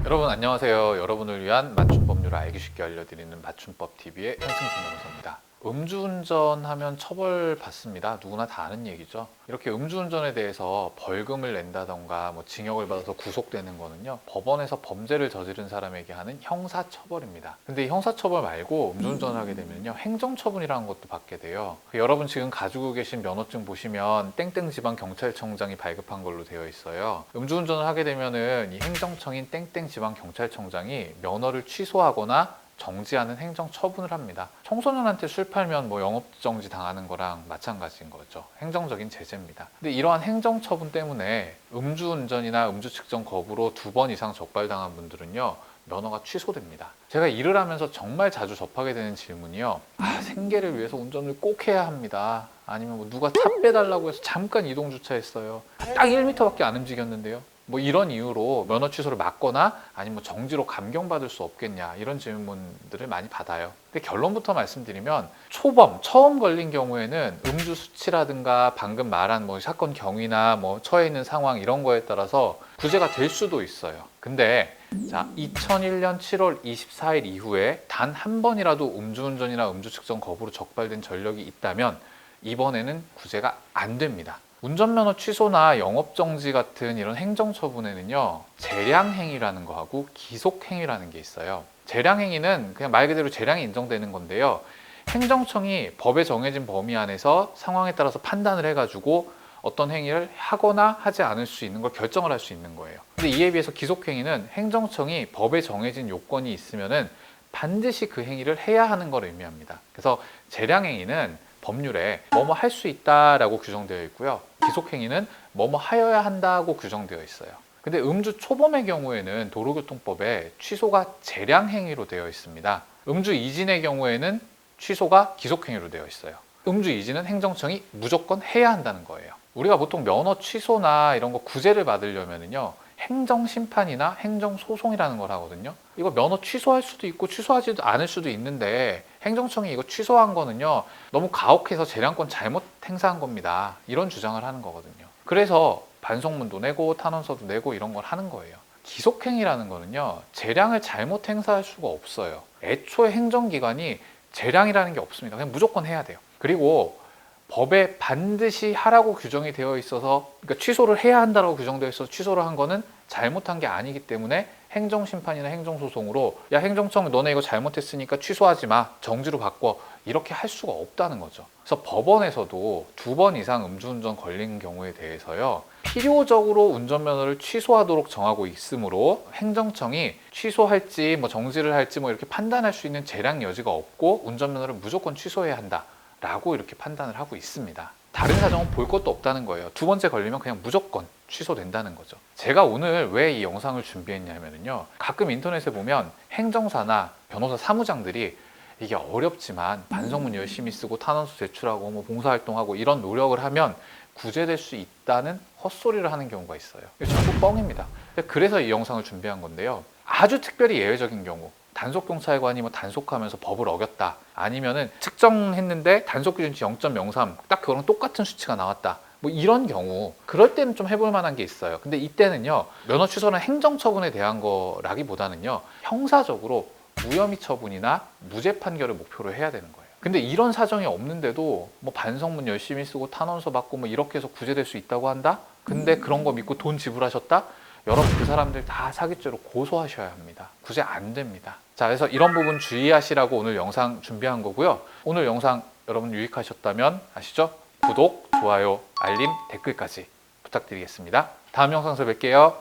여러분 안녕하세요. 여러분을 위한 맞춤 법률을 알기 쉽게 알려드리는 맞춤법TV의 현승준 변호사입니다. 음주운전하면 처벌받습니다. 누구나 다 아는 얘기죠. 이렇게 음주운전에 대해서 벌금을 낸다던가 징역을 받아서 구속되는 거는요, 법원에서 범죄를 저지른 사람에게 하는 형사처벌입니다. 근데 이 형사처벌 말고 음주운전을 하게 되면요, 행정처분이라는 것도 받게 돼요. 여러분 지금 가지고 계신 면허증 보시면 땡땡지방경찰청장이 발급한 걸로 되어 있어요. 음주운전을 하게 되면은 이 행정청인 땡땡지방경찰청장이 면허를 취소하거나 정지하는 행정처분을 합니다. 청소년한테 술 팔면 영업정지 당하는 거랑 마찬가지인 거죠. 행정적인 제재입니다. 근데 이러한 행정처분 때문에 음주운전이나 음주 측정 거부로 2번 이상 적발당한 분들은요, 면허가 취소됩니다. 제가 일을 하면서 정말 자주 접하게 되는 질문이요, 생계를 위해서 운전을 꼭 해야 합니다. 아니면 누가 차 빼달라고 해서 잠깐 이동 주차했어요. 딱 1m밖에 안 움직였는데요. 이런 이유로 면허 취소를 막거나 아니면 정지로 감경받을 수 없겠냐, 이런 질문들을 많이 받아요. 근데 결론부터 말씀드리면, 초범, 처음 걸린 경우에는 음주 수치라든가 방금 말한 사건 경위나 처해 있는 상황 이런 거에 따라서 구제가 될 수도 있어요. 근데 2001년 7월 24일 이후에 단 한 번이라도 음주운전이나 음주 측정 거부로 적발된 전력이 있다면 이번에는 구제가 안 됩니다. 운전면허 취소나 영업정지 같은 이런 행정처분에는요, 재량행위라는 거하고 기속행위라는 게 있어요. 재량행위는 그냥 말 그대로 재량이 인정되는 건데요, 행정청이 법에 정해진 범위 안에서 상황에 따라서 판단을 해가지고 어떤 행위를 하거나 하지 않을 수 있는 걸 결정을 할 수 있는 거예요. 근데 이에 비해서 기속행위는 행정청이 법에 정해진 요건이 있으면은 반드시 그 행위를 해야 하는 걸 의미합니다. 그래서 재량행위는 법률에 뭐뭐 할 수 있다라고 규정되어 있고요, 기속행위는 뭐뭐 하여야 한다고 규정되어 있어요. 근데 음주 초범의 경우에는 도로교통법에 취소가 재량행위로 되어 있습니다. 음주 이진의 경우에는 취소가 기속행위로 되어 있어요. 음주 이진은 행정청이 무조건 해야 한다는 거예요. 우리가 보통 면허 취소나 이런 거 구제를 받으려면요, 행정심판이나 행정소송이라는 걸 하거든요. 이거 면허 취소할 수도 있고 취소하지도 않을 수도 있는데 행정청이 이거 취소한 거는요, 너무 가혹해서 재량권 잘못 행사한 겁니다, 이런 주장을 하는 거거든요. 그래서 반성문도 내고 탄원서도 내고 이런 걸 하는 거예요. 기속행위라는 거는요, 재량을 잘못 행사할 수가 없어요. 애초에 행정기관이 재량이라는 게 없습니다. 그냥 무조건 해야 돼요. 그리고 법에 반드시 하라고 규정이 되어 있어서, 그러니까 취소를 해야 한다고 규정되어 있어서 취소를 한 거는 잘못한 게 아니기 때문에 행정심판이나 행정소송으로 야, 행정청 너네 이거 잘못했으니까 취소하지 마, 정지로 바꿔, 이렇게 할 수가 없다는 거죠. 그래서 법원에서도 2번 이상 음주운전 걸린 경우에 대해서요, 필요적으로 운전면허를 취소하도록 정하고 있으므로 행정청이 취소할지 정지를 할지 이렇게 판단할 수 있는 재량 여지가 없고 운전면허를 무조건 취소해야 한다 라고 이렇게 판단을 하고 있습니다. 다른 사정은 볼 것도 없다는 거예요. 2번째 걸리면 그냥 무조건 취소된다는 거죠. 제가 오늘 왜 이 영상을 준비했냐면요, 가끔 인터넷에 보면 행정사나 변호사 사무장들이 이게 어렵지만 반성문 열심히 쓰고 탄원서 제출하고 봉사활동하고 이런 노력을 하면 구제될 수 있다는 헛소리를 하는 경우가 있어요. 이게 전부 뻥입니다. 그래서 이 영상을 준비한 건데요, 아주 특별히 예외적인 경우, 단속경찰관이 단속하면서 법을 어겼다, 아니면은 측정했는데 단속기준치 0.03 딱 그거랑 똑같은 수치가 나왔다, 이런 경우, 그럴 때는 좀 해볼 만한 게 있어요. 근데 이때는요, 면허 취소는 행정처분에 대한 거라기보다는요, 형사적으로 무혐의 처분이나 무죄 판결을 목표로 해야 되는 거예요. 근데 이런 사정이 없는데도 반성문 열심히 쓰고 탄원서 받고 이렇게 해서 구제될 수 있다고 한다? 근데 그런 거 믿고 돈 지불하셨다? 여러분, 그 사람들 다 사기죄로 고소하셔야 합니다. 구제 안 됩니다. 자, 그래서 이런 부분 주의하시라고 오늘 영상 준비한 거고요. 오늘 영상 여러분 유익하셨다면 아시죠? 구독, 좋아요, 알림, 댓글까지 부탁드리겠습니다. 다음 영상에서 뵐게요.